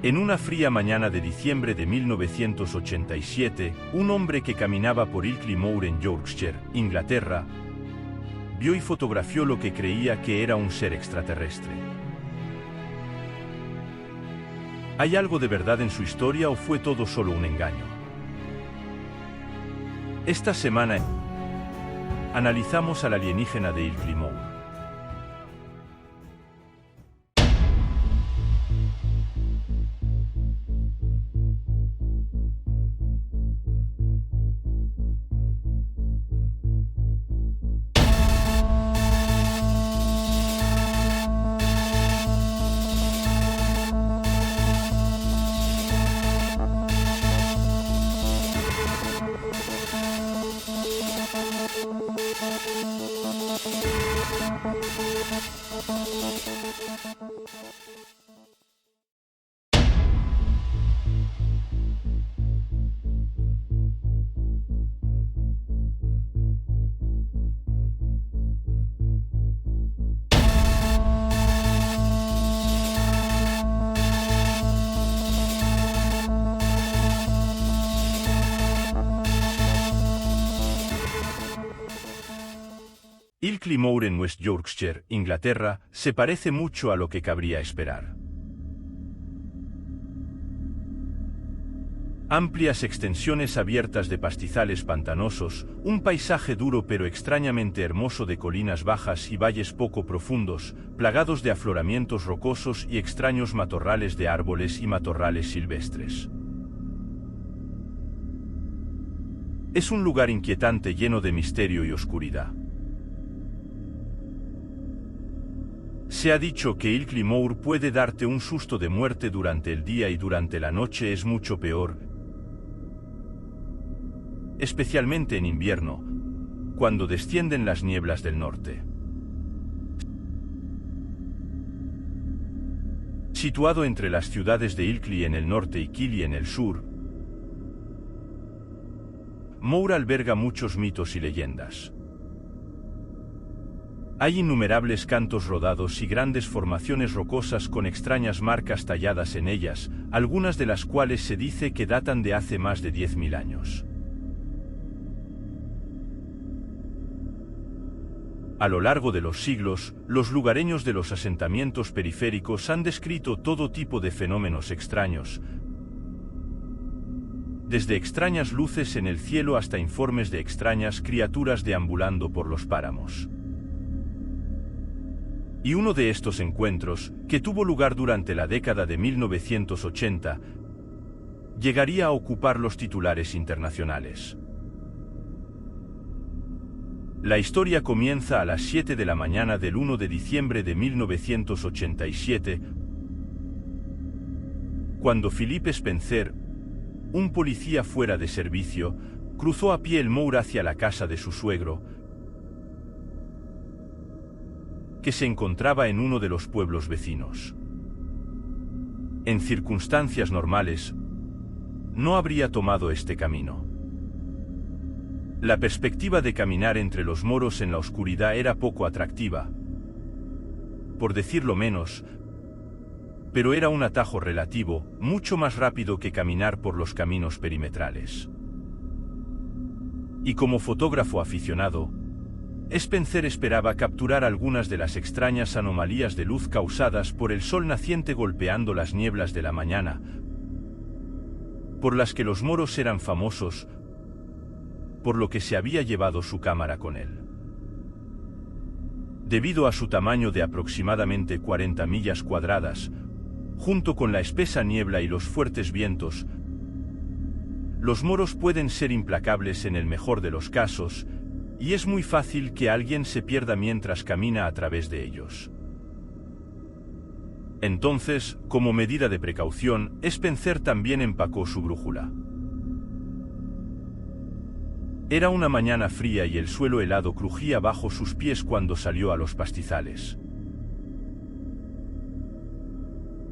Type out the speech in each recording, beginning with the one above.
En una fría mañana de diciembre de 1987, un hombre que caminaba por Ilkley Moor en Yorkshire, Inglaterra, vio y fotografió lo que creía que era un ser extraterrestre. ¿Hay algo de verdad en su historia o fue todo solo un engaño? Esta semana analizamos al alienígena de Ilkley Moor. Ilkley Moor en West Yorkshire, Inglaterra, se parece mucho a lo que cabría esperar. Amplias extensiones abiertas de pastizales pantanosos, un paisaje duro pero extrañamente hermoso de colinas bajas y valles poco profundos, plagados de afloramientos rocosos y extraños matorrales de árboles y matorrales silvestres. Es un lugar inquietante lleno de misterio y oscuridad. Se ha dicho que Ilkley Moor puede darte un susto de muerte durante el día y durante la noche es mucho peor, especialmente en invierno, cuando descienden las nieblas del norte. Situado entre las ciudades de Ilkley en el norte y Killy en el sur, Moor alberga muchos mitos y leyendas. Hay innumerables cantos rodados y grandes formaciones rocosas con extrañas marcas talladas en ellas, algunas de las cuales se dice que datan de hace más de 10.000 años. A lo largo de los siglos, los lugareños de los asentamientos periféricos han descrito todo tipo de fenómenos extraños, desde extrañas luces en el cielo hasta informes de extrañas criaturas deambulando por los páramos. Y uno de estos encuentros, que tuvo lugar durante la década de 1980, llegaría a ocupar los titulares internacionales. La historia comienza a las 7 de la mañana del 1 de diciembre de 1987, cuando Philip Spencer, un policía fuera de servicio, cruzó a pie el Moor hacia la casa de su suegro, que se encontraba en uno de los pueblos vecinos. En circunstancias normales, no habría tomado este camino. La perspectiva de caminar entre los moros en la oscuridad era poco atractiva, por decirlo menos, pero era un atajo relativo, mucho más rápido que caminar por los caminos perimetrales. Y como fotógrafo aficionado, Spencer esperaba capturar algunas de las extrañas anomalías de luz causadas por el sol naciente golpeando las nieblas de la mañana, por las que los moros eran famosos, por lo que se había llevado su cámara con él. Debido a su tamaño de aproximadamente 40 millas cuadradas, junto con la espesa niebla y los fuertes vientos, los moros pueden ser implacables en el mejor de los casos, y es muy fácil que alguien se pierda mientras camina a través de ellos. Entonces, como medida de precaución, Spencer también empacó su brújula. Era una mañana fría y el suelo helado crujía bajo sus pies cuando salió a los pastizales.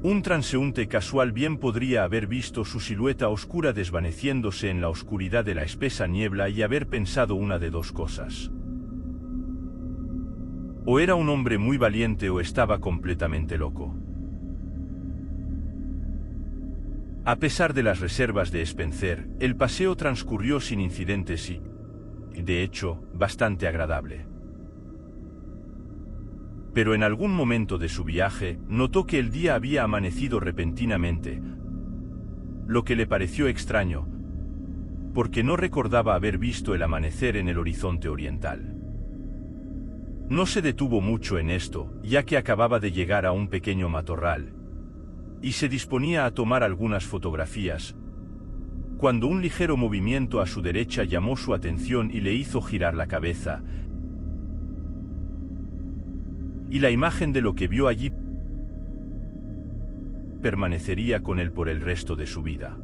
Un transeúnte casual bien podría haber visto su silueta oscura desvaneciéndose en la oscuridad de la espesa niebla y haber pensado una de dos cosas. O era un hombre muy valiente o estaba completamente loco. A pesar de las reservas de Spencer, el paseo transcurrió sin incidentes y, de hecho, bastante agradable. Pero en algún momento de su viaje, notó que el día había amanecido repentinamente, lo que le pareció extraño, porque no recordaba haber visto el amanecer en el horizonte oriental. No se detuvo mucho en esto, ya que acababa de llegar a un pequeño matorral, y se disponía a tomar algunas fotografías, cuando un ligero movimiento a su derecha llamó su atención y le hizo girar la cabeza, y la imagen de lo que vio allí permanecería con él por el resto de su vida.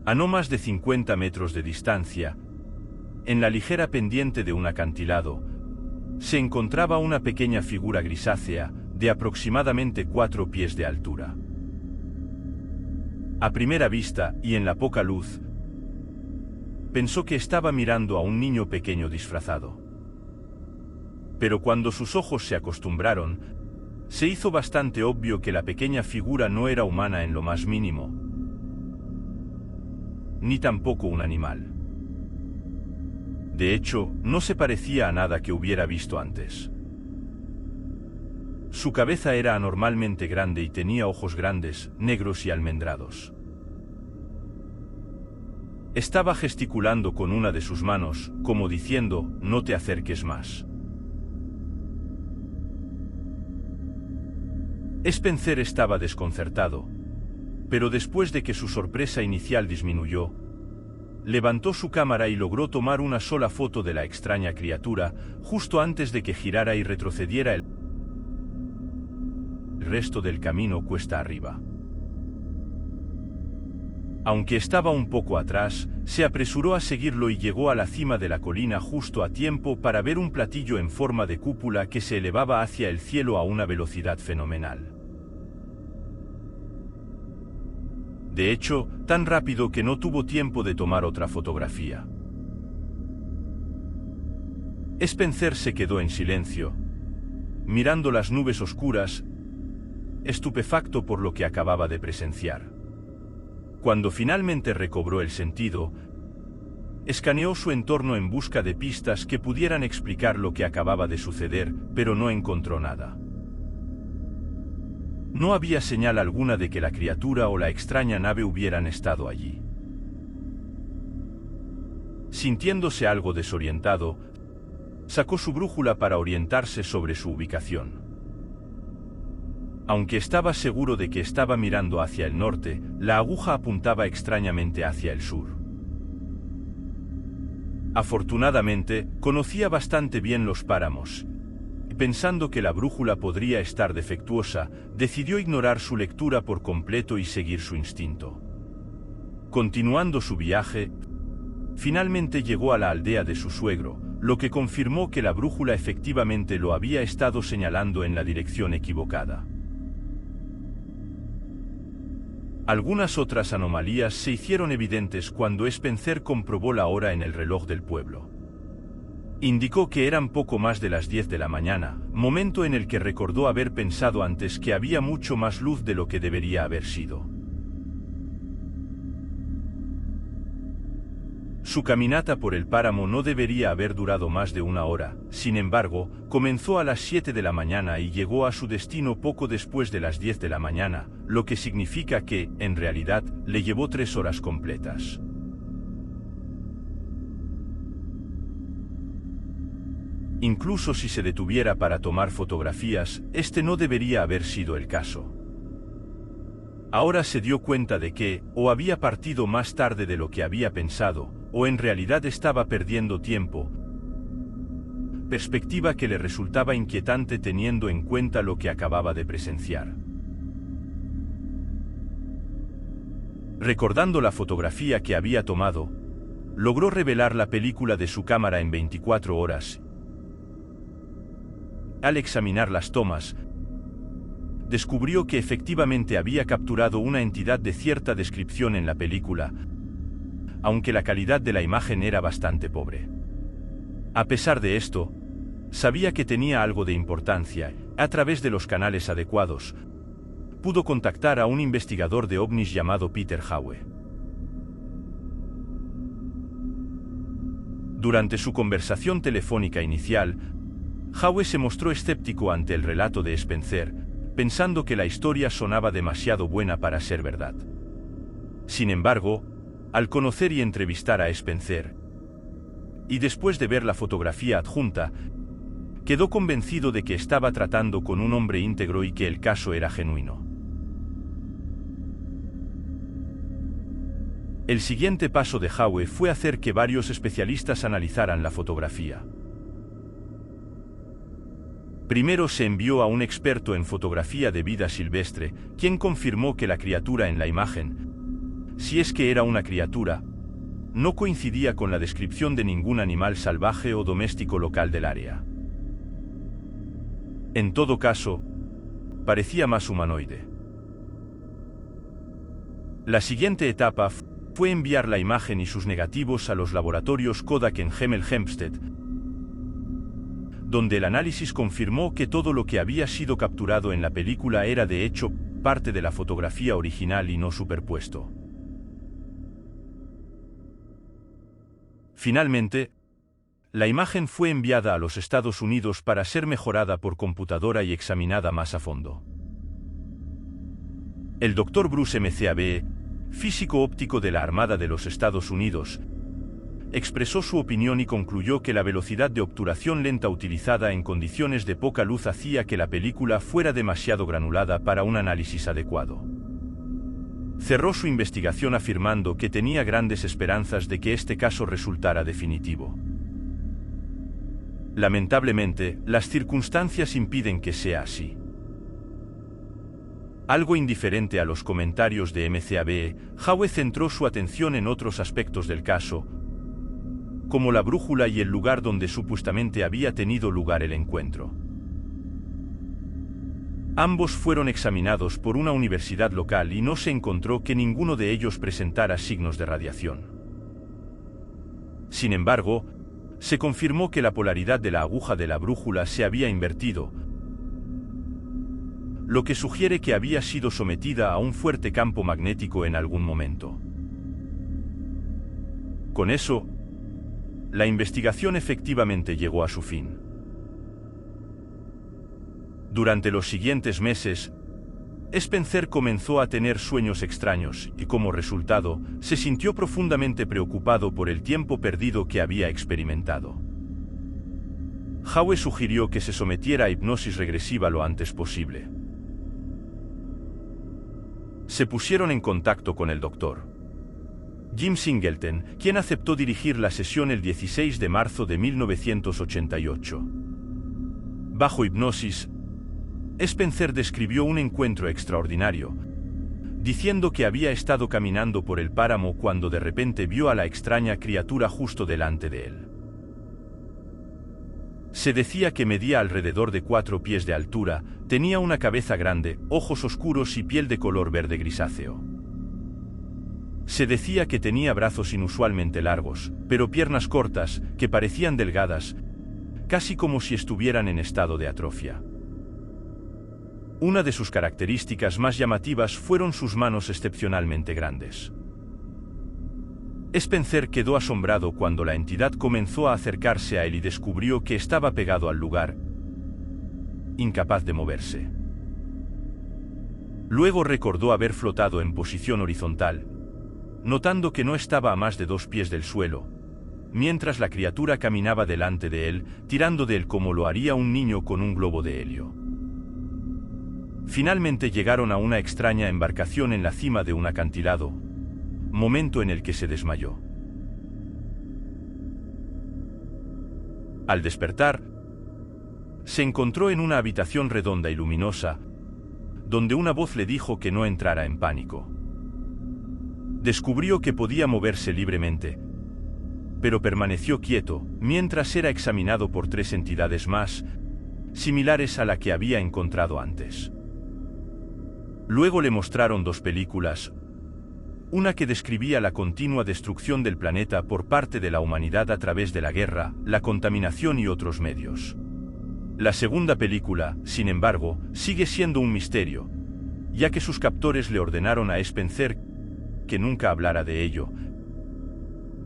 A no más de 50 metros de distancia, en la ligera pendiente de un acantilado, se encontraba una pequeña figura grisácea, de aproximadamente 4 pies de altura. A primera vista, y en la poca luz, pensó que estaba mirando a un niño pequeño disfrazado. Pero cuando sus ojos se acostumbraron, se hizo bastante obvio que la pequeña figura no era humana en lo más mínimo, ni tampoco un animal. De hecho, no se parecía a nada que hubiera visto antes. Su cabeza era anormalmente grande y tenía ojos grandes, negros y almendrados. Estaba gesticulando con una de sus manos, como diciendo, no te acerques más. Spencer estaba desconcertado, pero después de que su sorpresa inicial disminuyó, levantó su cámara y logró tomar una sola foto de la extraña criatura, justo antes de que girara y retrocediera el resto del camino cuesta arriba. Aunque estaba un poco atrás, se apresuró a seguirlo y llegó a la cima de la colina justo a tiempo para ver un platillo en forma de cúpula que se elevaba hacia el cielo a una velocidad fenomenal. De hecho, tan rápido que no tuvo tiempo de tomar otra fotografía. Spencer se quedó en silencio, mirando las nubes oscuras, estupefacto por lo que acababa de presenciar. Cuando finalmente recobró el sentido, escaneó su entorno en busca de pistas que pudieran explicar lo que acababa de suceder, pero no encontró nada. No había señal alguna de que la criatura o la extraña nave hubieran estado allí. Sintiéndose algo desorientado, sacó su brújula para orientarse sobre su ubicación. Aunque estaba seguro de que estaba mirando hacia el norte, la aguja apuntaba extrañamente hacia el sur. Afortunadamente, conocía bastante bien los páramos, y pensando que la brújula podría estar defectuosa, decidió ignorar su lectura por completo y seguir su instinto. Continuando su viaje, finalmente llegó a la aldea de su suegro, lo que confirmó que la brújula efectivamente lo había estado señalando en la dirección equivocada. Algunas otras anomalías se hicieron evidentes cuando Spencer comprobó la hora en el reloj del pueblo. Indicó que eran poco más de las 10 de la mañana, momento en el que recordó haber pensado antes que había mucho más luz de lo que debería haber sido. Su caminata por el páramo no debería haber durado más de una hora, sin embargo, comenzó a las 7 de la mañana y llegó a su destino poco después de las 10 de la mañana, lo que significa que, en realidad, le llevó 3 horas completas. Incluso si se detuviera para tomar fotografías, este no debería haber sido el caso. Ahora se dio cuenta de que, o había partido más tarde de lo que había pensado, o en realidad estaba perdiendo tiempo, perspectiva que le resultaba inquietante teniendo en cuenta lo que acababa de presenciar. Recordando la fotografía que había tomado, logró revelar la película de su cámara en 24 horas. Al examinar las tomas, descubrió que efectivamente había capturado una entidad de cierta descripción en la película, aunque la calidad de la imagen era bastante pobre. A pesar de esto, sabía que tenía algo de importancia, a través de los canales adecuados, pudo contactar a un investigador de ovnis llamado Peter Howe. Durante su conversación telefónica inicial, Howe se mostró escéptico ante el relato de Spencer, pensando que la historia sonaba demasiado buena para ser verdad. Sin embargo, al conocer y entrevistar a Spencer, y después de ver la fotografía adjunta, quedó convencido de que estaba tratando con un hombre íntegro y que el caso era genuino. El siguiente paso de Howe fue hacer que varios especialistas analizaran la fotografía. Primero se envió a un experto en fotografía de vida silvestre, quien confirmó que la criatura en la imagen, si es que era una criatura, no coincidía con la descripción de ningún animal salvaje o doméstico local del área. En todo caso, parecía más humanoide. La siguiente etapa fue enviar la imagen y sus negativos a los laboratorios Kodak en Hemel Hempstead, donde el análisis confirmó que todo lo que había sido capturado en la película era de hecho parte de la fotografía original y no superpuesto. Finalmente, la imagen fue enviada a los Estados Unidos para ser mejorada por computadora y examinada más a fondo. El Dr. Bruce McAbee, físico óptico de la Armada de los Estados Unidos, expresó su opinión y concluyó que la velocidad de obturación lenta utilizada en condiciones de poca luz hacía que la película fuera demasiado granulada para un análisis adecuado. Cerró su investigación afirmando que tenía grandes esperanzas de que este caso resultara definitivo. Lamentablemente, las circunstancias impiden que sea así. Algo indiferente a los comentarios de McAbee, Howe centró su atención en otros aspectos del caso, como la brújula y el lugar donde supuestamente había tenido lugar el encuentro. Ambos fueron examinados por una universidad local y no se encontró que ninguno de ellos presentara signos de radiación. Sin embargo, se confirmó que la polaridad de la aguja de la brújula se había invertido, lo que sugiere que había sido sometida a un fuerte campo magnético en algún momento. Con eso, la investigación efectivamente llegó a su fin. Durante los siguientes meses, Spencer comenzó a tener sueños extraños y, como resultado, se sintió profundamente preocupado por el tiempo perdido que había experimentado. Howe sugirió que se sometiera a hipnosis regresiva lo antes posible. Se pusieron en contacto con el Dr. Jim Singleton, quien aceptó dirigir la sesión el 16 de marzo de 1988. Bajo hipnosis, Spencer describió un encuentro extraordinario, diciendo que había estado caminando por el páramo cuando de repente vio a la extraña criatura justo delante de él. Se decía que medía alrededor de 4 pies de altura, tenía una cabeza grande, ojos oscuros y piel de color verde grisáceo. Se decía que tenía brazos inusualmente largos, pero piernas cortas, que parecían delgadas, casi como si estuvieran en estado de atrofia. Una de sus características más llamativas fueron sus manos excepcionalmente grandes. Spencer quedó asombrado cuando la entidad comenzó a acercarse a él y descubrió que estaba pegado al lugar, incapaz de moverse. Luego recordó haber flotado en posición horizontal, notando que no estaba a más de 2 pies del suelo, mientras la criatura caminaba delante de él, tirando de él como lo haría un niño con un globo de helio. Finalmente llegaron a una extraña embarcación en la cima de un acantilado, momento en el que se desmayó. Al despertar, se encontró en una habitación redonda y luminosa, donde una voz le dijo que no entrara en pánico. Descubrió que podía moverse libremente, pero permaneció quieto mientras era examinado por 3 entidades más, similares a la que había encontrado antes. Luego le mostraron 2 películas, una que describía la continua destrucción del planeta por parte de la humanidad a través de la guerra, la contaminación y otros medios. La segunda película, sin embargo, sigue siendo un misterio, ya que sus captores le ordenaron a Spencer que nunca hablara de ello,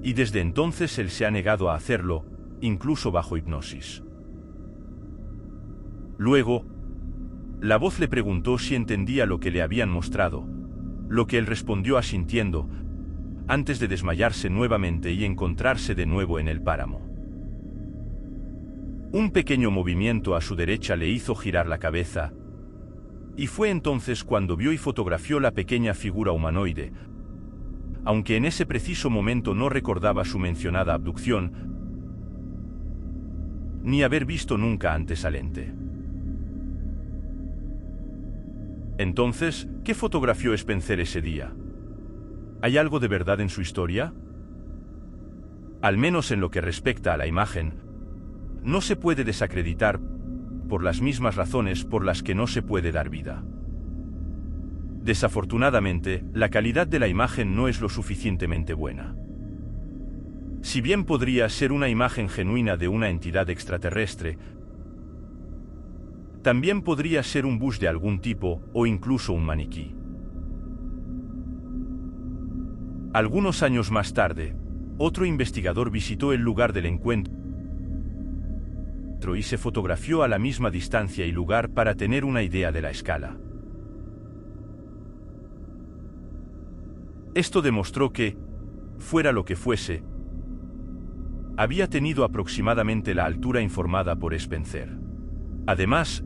y desde entonces él se ha negado a hacerlo, incluso bajo hipnosis. Luego, la voz le preguntó si entendía lo que le habían mostrado, lo que él respondió asintiendo, antes de desmayarse nuevamente y encontrarse de nuevo en el páramo. Un pequeño movimiento a su derecha le hizo girar la cabeza, y fue entonces cuando vio y fotografió la pequeña figura humanoide, aunque en ese preciso momento no recordaba su mencionada abducción, ni haber visto nunca antes al ente. Entonces, ¿qué fotografió Spencer ese día? ¿Hay algo de verdad en su historia? Al menos en lo que respecta a la imagen, no se puede desacreditar por las mismas razones por las que no se puede dar vida. Desafortunadamente, la calidad de la imagen no es lo suficientemente buena. Si bien podría ser una imagen genuina de una entidad extraterrestre, también podría ser un bush de algún tipo o incluso un maniquí. Algunos años más tarde, otro investigador visitó el lugar del encuentro y se fotografió a la misma distancia y lugar para tener una idea de la escala. Esto demostró que, fuera lo que fuese, había tenido aproximadamente la altura informada por Spencer. Además,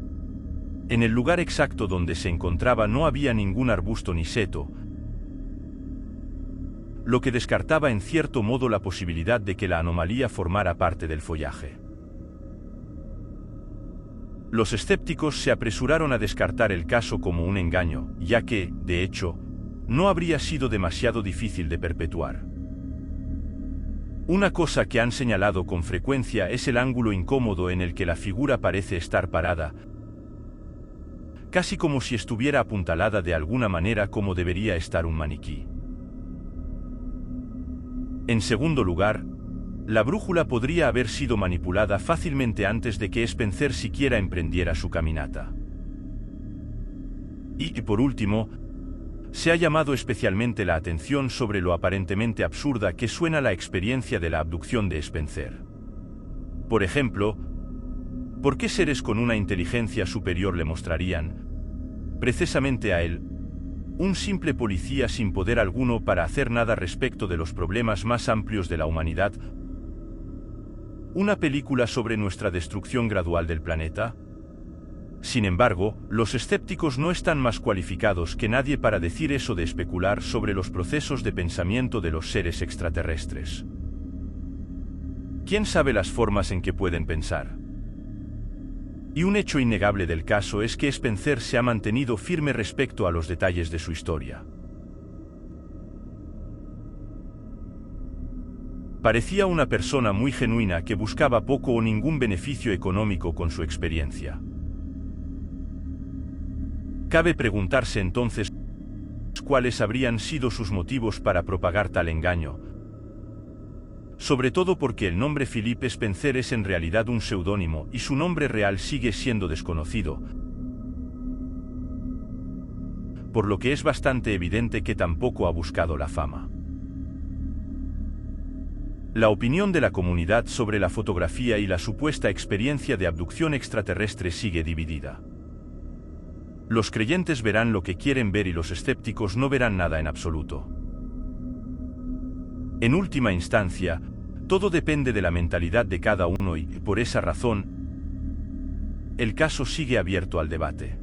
en el lugar exacto donde se encontraba no había ningún arbusto ni seto, lo que descartaba en cierto modo la posibilidad de que la anomalía formara parte del follaje. Los escépticos se apresuraron a descartar el caso como un engaño, ya que, de hecho, no habría sido demasiado difícil de perpetuar. Una cosa que han señalado con frecuencia es el ángulo incómodo en el que la figura parece estar parada, casi como si estuviera apuntalada de alguna manera como debería estar un maniquí. En segundo lugar, la brújula podría haber sido manipulada fácilmente antes de que Spencer siquiera emprendiera su caminata. Y, por último, se ha llamado especialmente la atención sobre lo aparentemente absurda que suena la experiencia de la abducción de Spencer. Por ejemplo, ¿por qué seres con una inteligencia superior le mostrarían, precisamente a él, un simple policía sin poder alguno para hacer nada respecto de los problemas más amplios de la humanidad, una película sobre nuestra destrucción gradual del planeta? Sin embargo, los escépticos no están más cualificados que nadie para decir eso de especular sobre los procesos de pensamiento de los seres extraterrestres. ¿Quién sabe las formas en que pueden pensar? Y un hecho innegable del caso es que Spencer se ha mantenido firme respecto a los detalles de su historia. Parecía una persona muy genuina que buscaba poco o ningún beneficio económico con su experiencia. Cabe preguntarse entonces cuáles habrían sido sus motivos para propagar tal engaño, sobre todo porque el nombre Philip Spencer es en realidad un seudónimo y su nombre real sigue siendo desconocido, por lo que es bastante evidente que tampoco ha buscado la fama. La opinión de la comunidad sobre la fotografía y la supuesta experiencia de abducción extraterrestre sigue dividida. Los creyentes verán lo que quieren ver y los escépticos no verán nada en absoluto. En última instancia, todo depende de la mentalidad de cada uno y, por esa razón, el caso sigue abierto al debate.